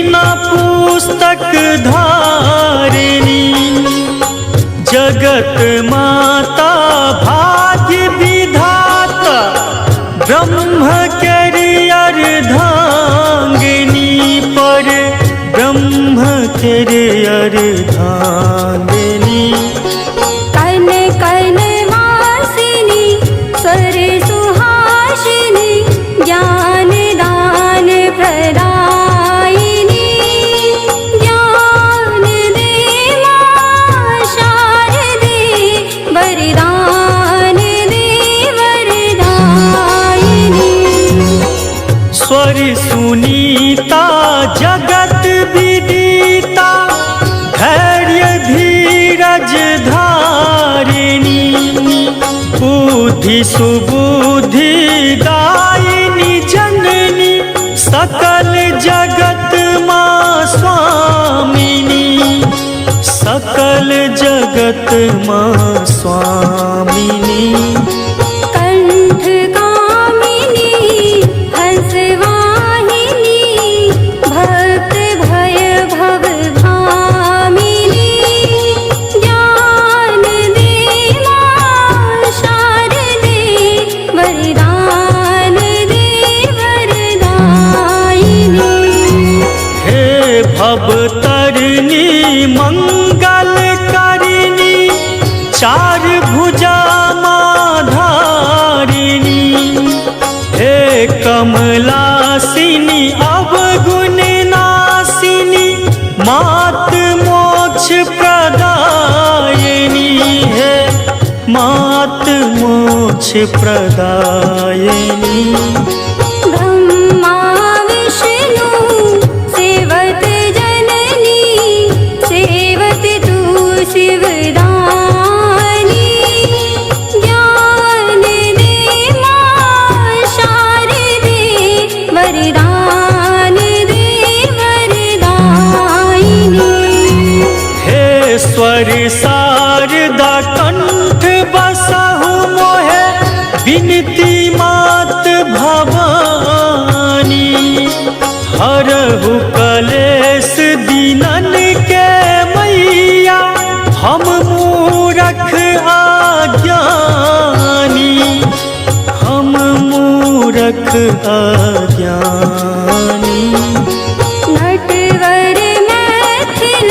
बीना पुस्तक धारिणी, जगत माता भाग्य विधाता, ब्रह्म केरी अर्धांगिनी, पर ब्रह्म केरी अर्धांगिनी। कन कन वासिनी स्वर सुहासिनी, ज्ञान दान प्रदायिनी, ज्ञान दे मां शारदे, वरदान दे वरदायिनी। स्वर सुनीता जगत विदिता, धैर्य धीरज धारिणी, बुद्धि सुबुद्धि दायिनी जननी, सकल जगत मां स्वामिनी, सकल जगत मां स्वामिनी। कंठ कामिनी हंसवाहिनी, भक्त भय भव भामिनी, ज्ञान दे मां शारदे, वरदान दे वरदायिनी। हे भवतरिणी मंगल करिणी, चार भुजा मां धारिणी, हे कमलासिनी अवगुण नासिनी, मात मोक्ष प्रदायिनी, हे मात मोक्ष प्रदायिनी। ब्रह्मा विष्णु सेवत जननी, सेवत तू शिवदानी, ज्ञान दे मां शारदे, वरदान दे वरदायिनी। हे स्वर शारदा कंठ बसहु मोहे, विनती मात भवानी, हरहु कलेश दीनन के मैया, हम मूरख अज्ञानी, हम मूरख अज्ञानी। नटवर मैथिल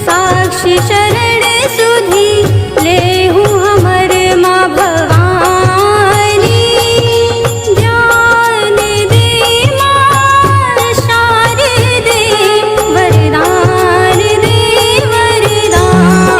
साक्षी शरण सुधी, लेहु हमर माँ भवानी, ज्ञान दे मां शारदे, वरदान दे वरदायिनी।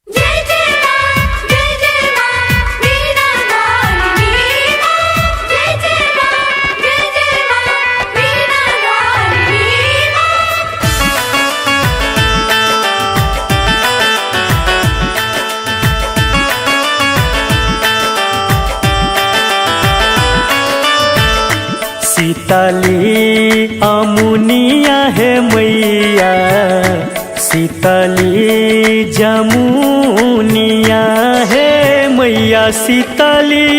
जय जय मां, जय जय मां, वीणा गालिनी मां, जय जय मां, जय जय मां, वीणा गालिनी मां। शीतली अमुनिया है मैया, शीतली जमुनिया है मैया, शीतली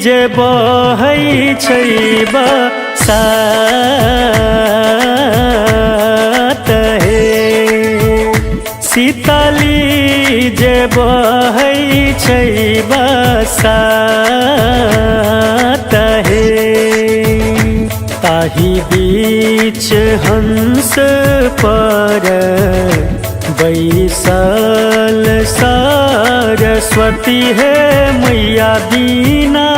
जे बहै छै बसात हे, शीतली जे बहै छै बसात हे। ताहि बीच हंस पर बैसल सरस्वती है मैया, बीना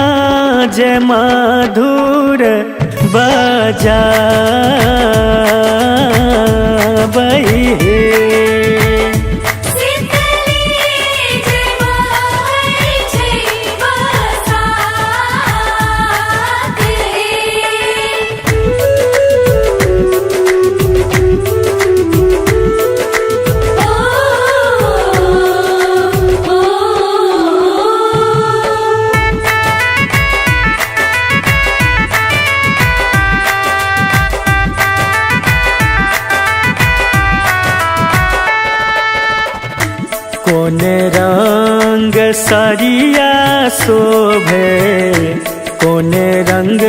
जे मधुर बजाबई हे। कौन रंग सरिया शोभे, कोने रंग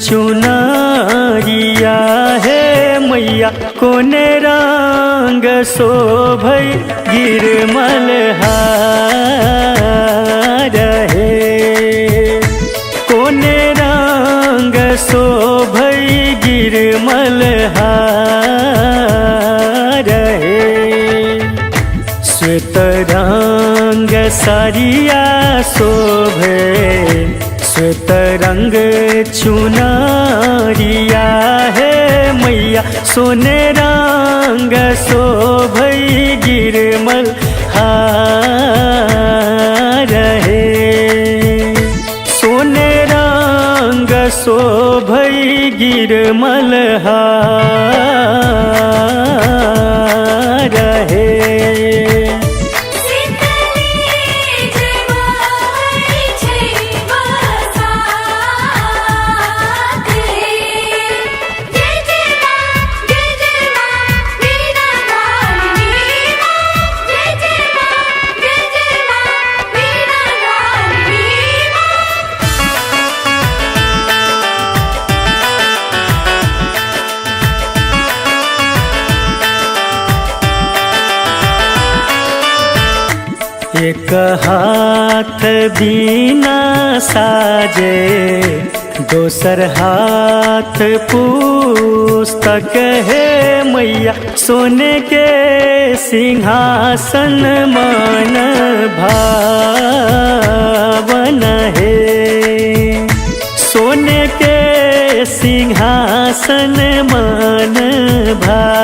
चुनरिया है मैया कोने रंग शोभई गिरमल हार है कोने रंग शोभई गिरमल हार है श्वेत रंग सारिया शोभे श्वेत रंग चुनरिया है मैया सोने रंग शोभई गिरमल हार है सोने रंग शोभई गिरमल हार है एक हाथ बीना साजे दोसर हाथ पुस्तक है मैया सोने के सिंहासन मन भावन है सोने के सिंहासन मन भावन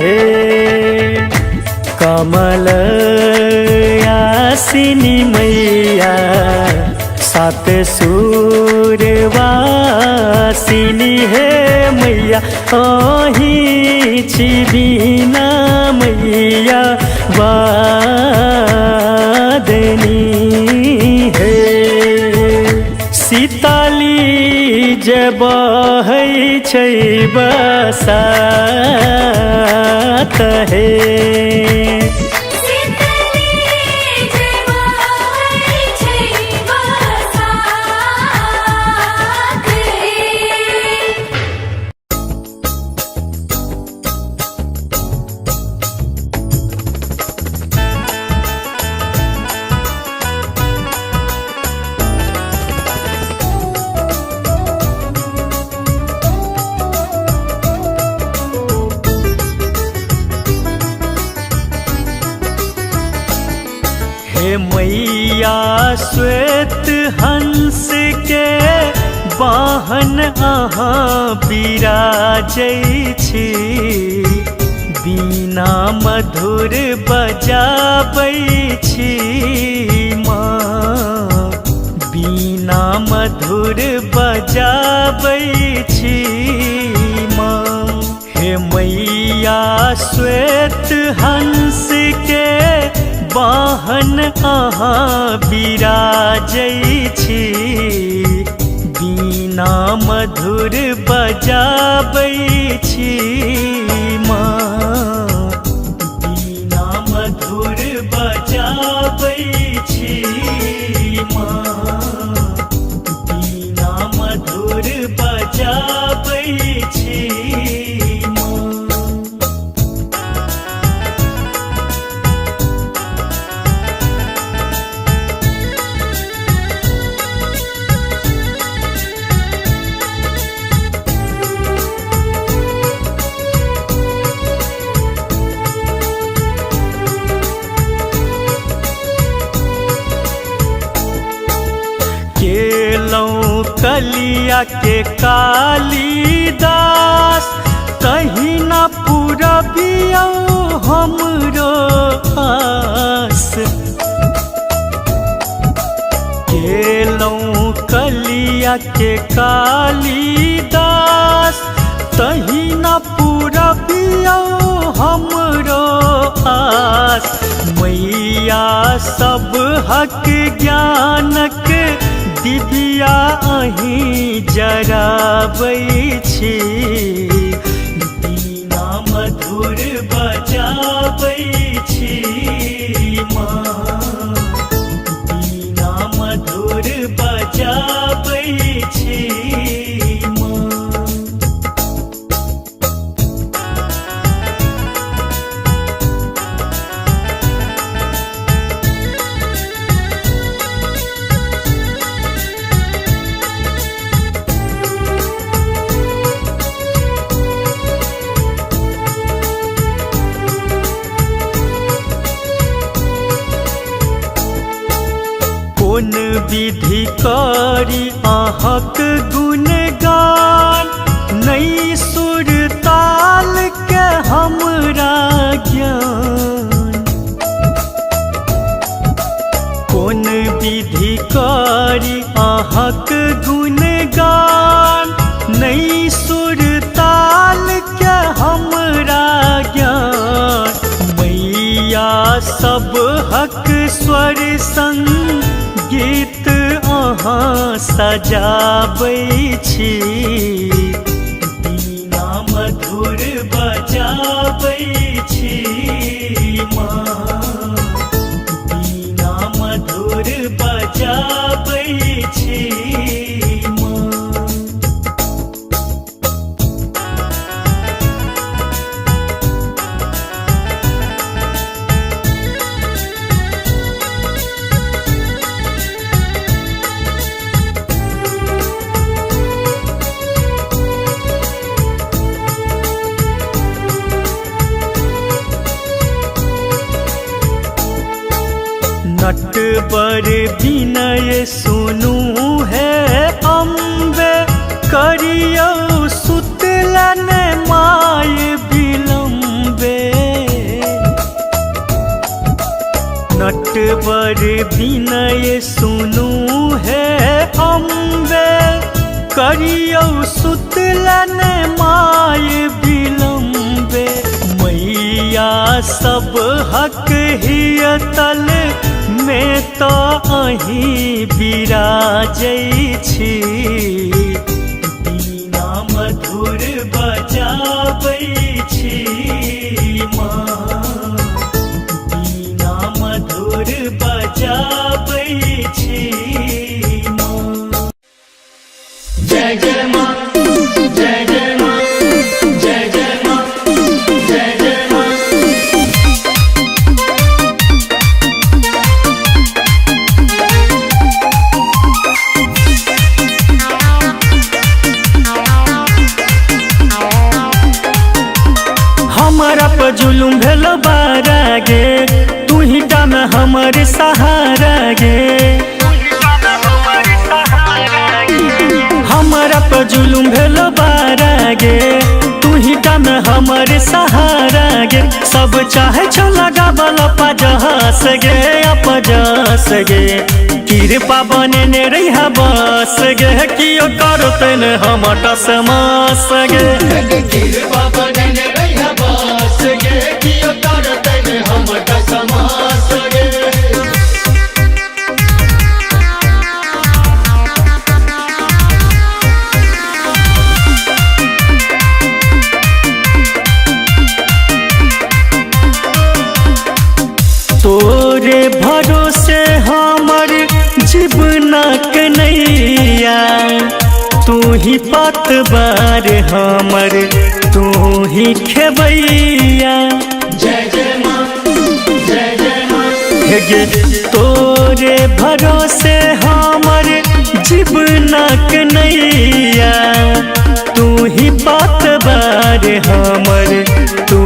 है कमल आसिनी मैया सात सूरवासिनी है मैया अहीं छिबिना मैया वादनी है सीताली जब है छै बसात है मैया श्वेत हंस के वाहन अहाँ बिराजै छी बीना मधुर बजाबै छी माँ बीना मधुर बजाबै छी माँ हे मैया श्वेत हंस के वाहन अहाँ बिराजै छी बीना मधुर बजाबै छी माँ बीना मधुर बजाबै छी माँ बीना मधुर बजाबै छी माँ कलिया के कालिदास कहीं न पूरबियो हमरो आस केलौं कलिया के कालिदास कहीं न पूरबियो हमरो आस मैया सब हक ज्ञानक दिव्या अहीं जराबै छी बीना मधुर बजाबै छी माँ बीना मधुर बजाबै विधि करी अहक गुणगान नई सुर ताल के हमरा ज्ञान कोन विधि करी अहक गुणगान नई सुर ताल के हमरा ज्ञान मैया सब हक स्वर संगीत अहाँ सजाबै छी बीना मधुर बजाबै छी माँ बीना मधुर बजाबै छी माँ। नटवर विनय सुनू है अम्बे करियौ सुतलन माय विलम्बे नटवर विनय सुनू है अम्बे करियौ सुतलन माय विलम्बे मैया सब हक हियतल में तो अहीं बिराजै छी बीना मधुर बजाबै छी माँ बीना मधुर बजाबै छी माँ। जय जय माँ जय जय माँ जय जय माँ जय जय माँ। हमारा पर जुलुम भेलो बारा गे तू ही डाम हमर सहारा गे हमारा पर जुलुम भेलो बारा गे तू ही डाम हमर सहारा गे सब चाहे छो लगावल पजहस गे अपजस गे कृपा बने रहा बस गे कियो करो तेन हम टसमस गे कृपा बने रहा बस गे कियो करो तेन हम टसमस गे। तोरे भरोसे हमर जीवनक नैया तू ही पतवार हमर तू ही खेबैया जय जय माँ जय जय माँ गे तोरे भरोसे हमर जीवनक नैया तू ही पतवार हमर तू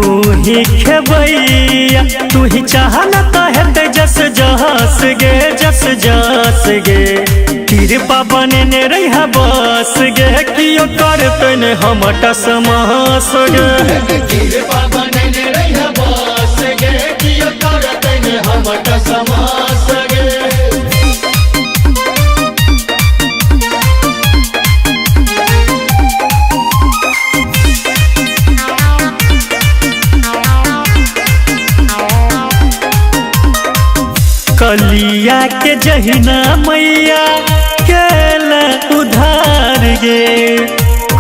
ही खेबैया तू ही चाहना तो हेते जस जस गे जस जस गे कृपा बने रहा बस गे कियो करते न हम टसमस गे कृपा बने रहा बस गे कियो करते न हम टसमस गे। कलिया के जहिना मैया केल उधार गे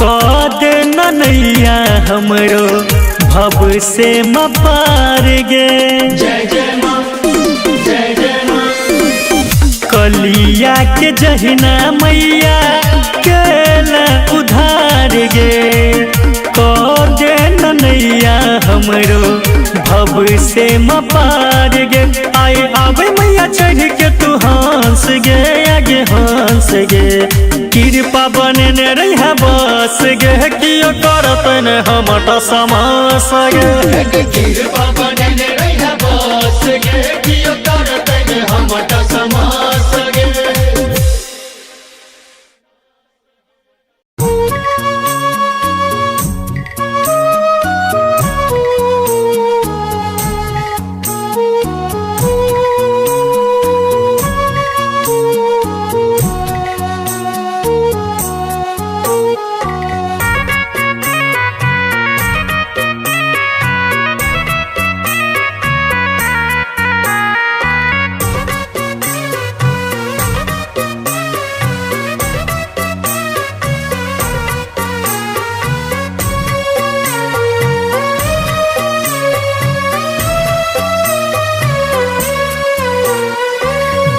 कद नैया हमरो भव से मपार गे जय जय माँ जय जय माँ कलिया के जहिना मैया केल उधार गे कद नैया हमरो भव से मपार गे आए आवे मैया चढ़ के तू हंस गे आगे हंस गे कृपा बने रहा बस गे कियो करत न हम टसमस गे कृपा बने रहा बस गे कियो करत न हम टसमस गे।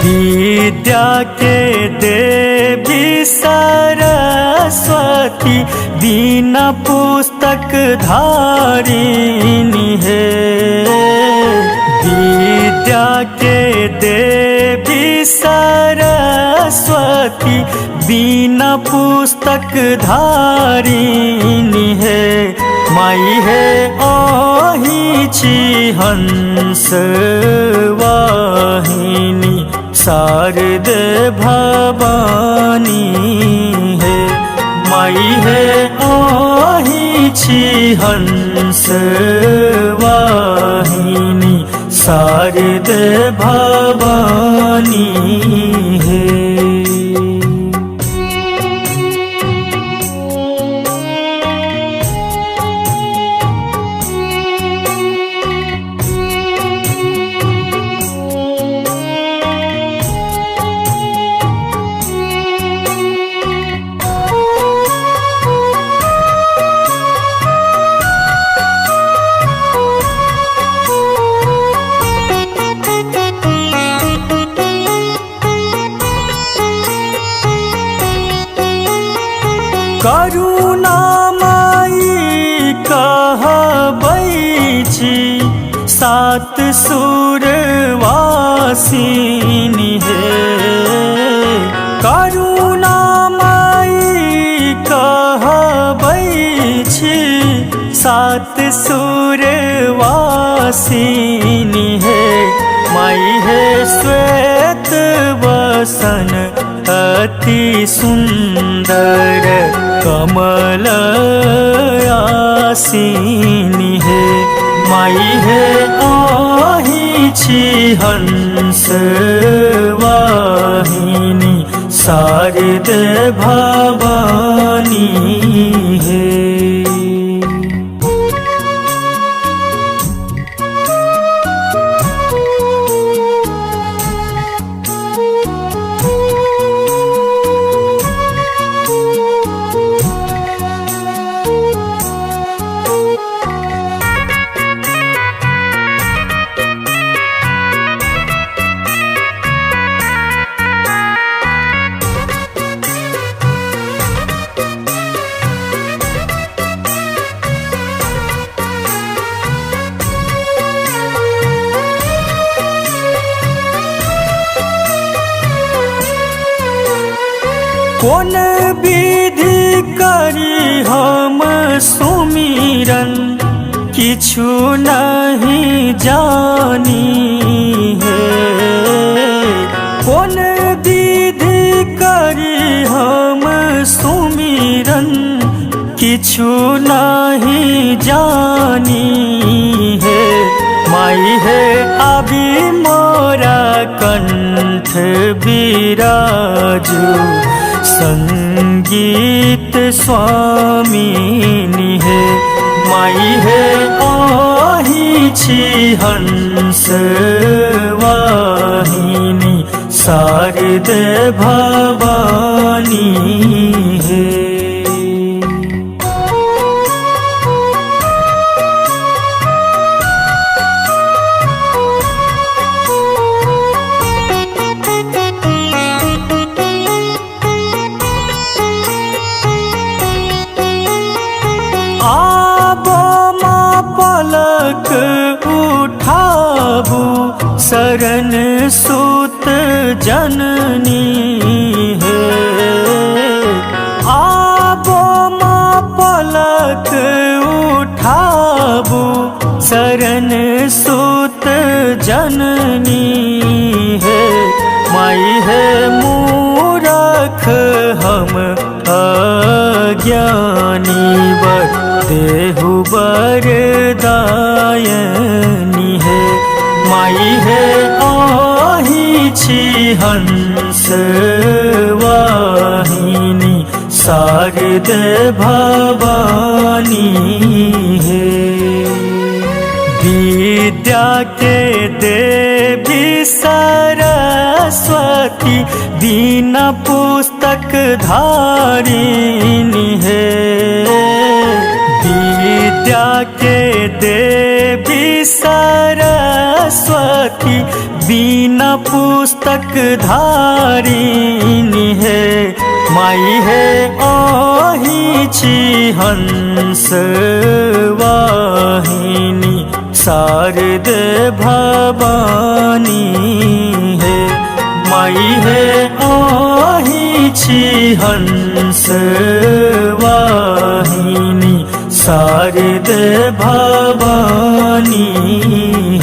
विद्या के देवी सरस्वती बिना पुस्तक धारिणी है। विद्या के देवी सरस्वती बिना पुस्तक धारिणी है। माई है ओहिची हंस वाहिनी शारदे भवानी है। माई है ओहिची हंस वाहिनी शारदे भवानी है। करुणामयी कहबै छी सात सुरवासिनी है। करुणामयी कहबै छी सात सुरवासिनी है। माई है श्वेत वसन अति सुंदर कमल आसीनी है। माई है ओहिची हंस वाहिनी शारदे भवानी है। कौन विधि करी हम सुमिरन किछु नहीं जानी है। कौन विधि करी हम सुमिरन किछु नहीं जानी है। माई है अभी मोरा कंठ विराजू संगीत स्वामिनी है। माई है ओहिची हंस वाहिनी शारदे भवानी है। आबो माँ पलक उठाबू शरण सुत जननी है। आबो माँ पलक उठाबू शरण सुत जननी है। माई है मूरख हम अज्ञानी वर देहु बरदायनी है। माई है ओहिची हंस वाहिनी शारदे भवानी है। विद्या के देवी सरस्वती बिना पुस्तक धारिणी है। विद्या के देवी सरस्वती बिना पुस्तक धारिणी है माई है ओही छी हंस वाहिनी शारदे भवानी है माई है ओही छी हंस वाहिनी शारदे भवानी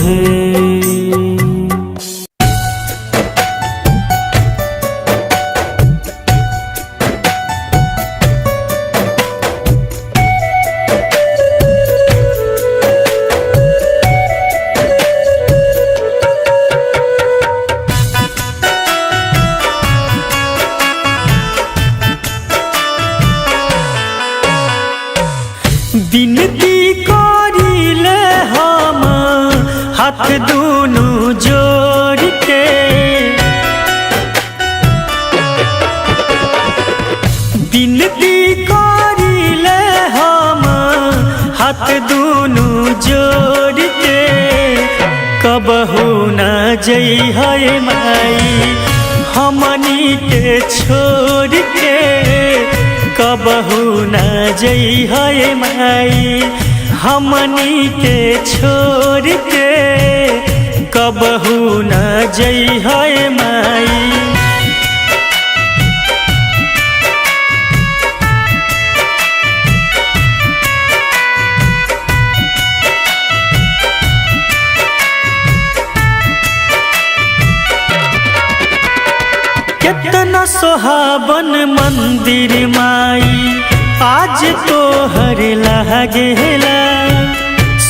है। विनती करिले हम हाथ दुनु जोड़ के विनती करिले हम हाथ दुनु जोड़ के कबहू न जई है माई हमनी के छोड़ के कबहू न जई है माई हमनी के छोड़ के कबहू न जई है माई। कितना सोहाबन मंदिर माई आज तोहर लागेला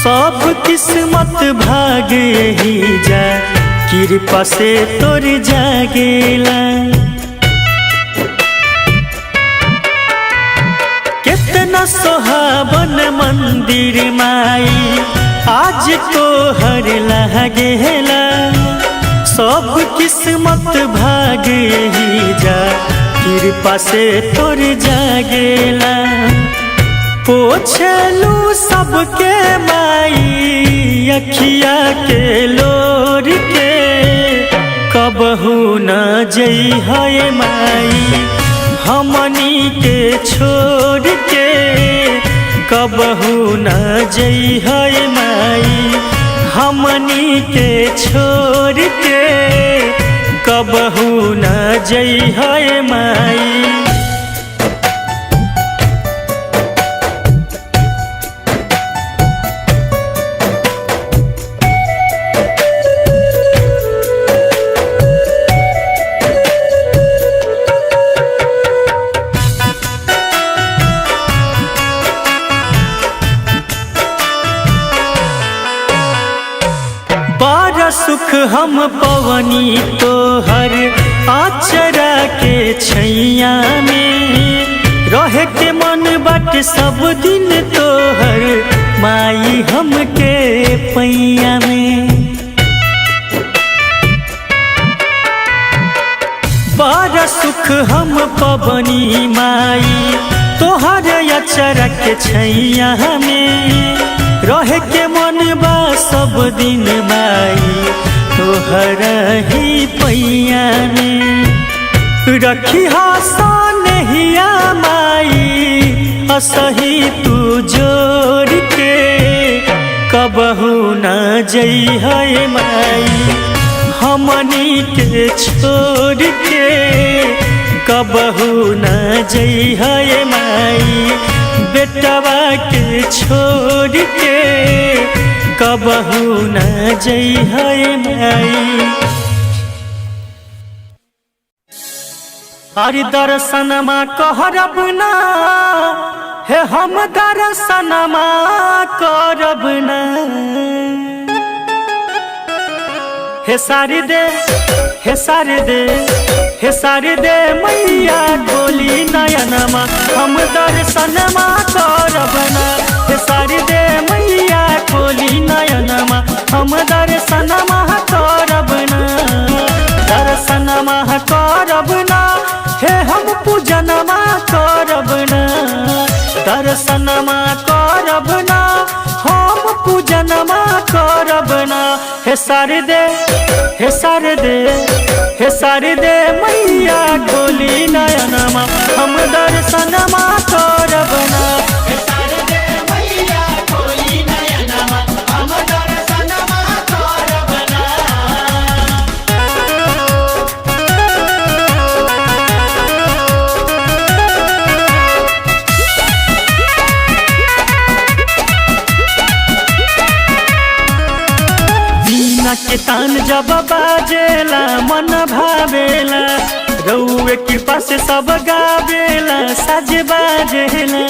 सब किस्मत भाग ही जा कृपा से तोर जागेला। कितना सोहाबन मंदिर माई आज तोहर लागेला सब किस्मत भाग ही जा कृपा से तोर जागेला। पोछलू सबके माई अखिया के लोर के कबहू न जई है माई हमनी के छोड़ के कबहू न जई है माई हमनी के छोड़ के कबहू न जई है माई। बड़ा सुख हम पवनी तोहर आचरा के छैया में रहे के मन बट सब दिन तोहर माई हमके पैया में। बड़ा सुख हम पवनी माई तोहर आचरा के छैया में रहे के मन बा सब दिन माई तोहरा ही पैया में। रखी नहिया माई असही तू जोड़ के कबहू न जई है माई हमनी के छोड़ के कबहू न जई है माई बेटवा के छोड़ के कबहू न जई है माई। अरे दर्शनमा करब ना हे हम दर्शनमा करब ना हे शारदे हे शारदे हे शारदे मैया खोली नयनमा हम दर्शनमा करब ना हे शारदे मैया खोली नयनमा हम दर्शनमा करब ना दर्शनमा करब ना हे हम पूजनमा करब ना दर्शनमा करब ना हम पूजनमा करब ना हे शारदे हे शारदे हे शारदे मैया खोली नयनमा हम दर्शनमा करब ना। के तान जब बाजेला मन भावेला रउए कृपा से सब गावेला सज बाजेला।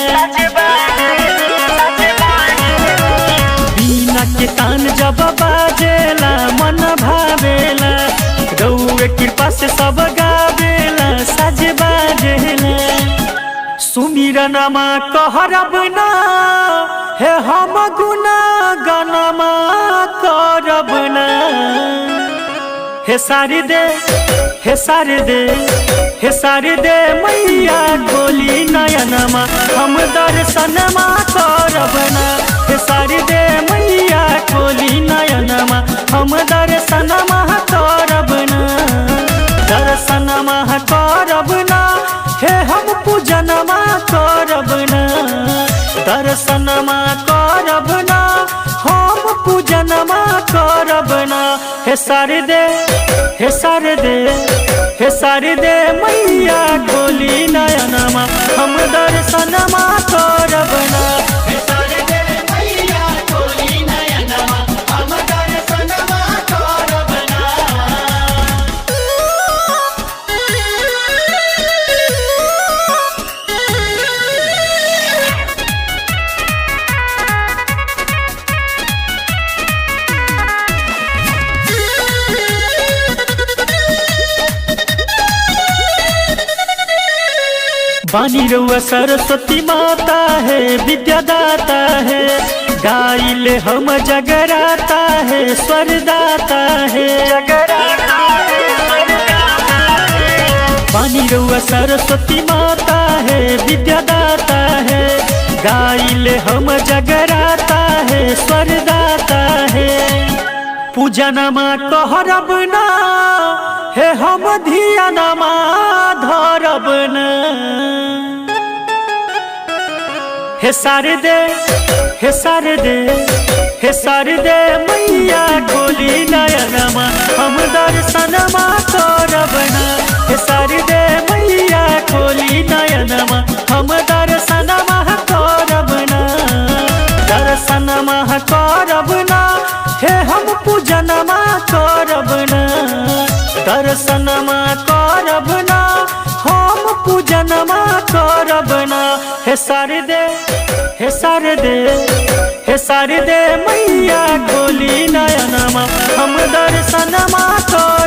बीना के तान जब बाजेला मन भावेला रउए कृपा से सब गावेला सज बाजेला। सुमिरनमा कहरब ना हे हम गुना गनमा करब ना। हे शारदे हे शारदे हे शारदे मैया खोली नयनमा हम दर्शनमा करब ना। हे शारदे मैया खोली नयनमा हम दर्शनमा करब ना। दर्शनमा करब ना हे हम पूजनमा करब ना। दर्शनमा करब ना हम पूजनमा करब ना। हे शारदे हे शारदे हे शारदे मैया खोली नयनमा हम दर्शनमा करब ना। बानी रउआ सरस्वती माता है विद्यादाता है गाइले हम जगराता है स्वरदाता है। बानी रउआ सरस्वती माता है विद्यादाता है गाइले हम जगराता है स्वरदाता है। पूजनमा कहरब ना हे हम धियानमा धरब ना। हे शारदे हे शारदे हे शारदे मैया खोली नयनमा हम दर्शनमा करब ना। हे शारदे मैया खोली नयनमा हम दर्शनमा करब ना। दर्शनमा करब ना हे हम पूजनमा करब ना। दर्शनमा करब ना हम पूजनमा करब ना। हे शारदे हे शारदे हे शारदे मैया खोली नयनमा हम दर्शनमा करब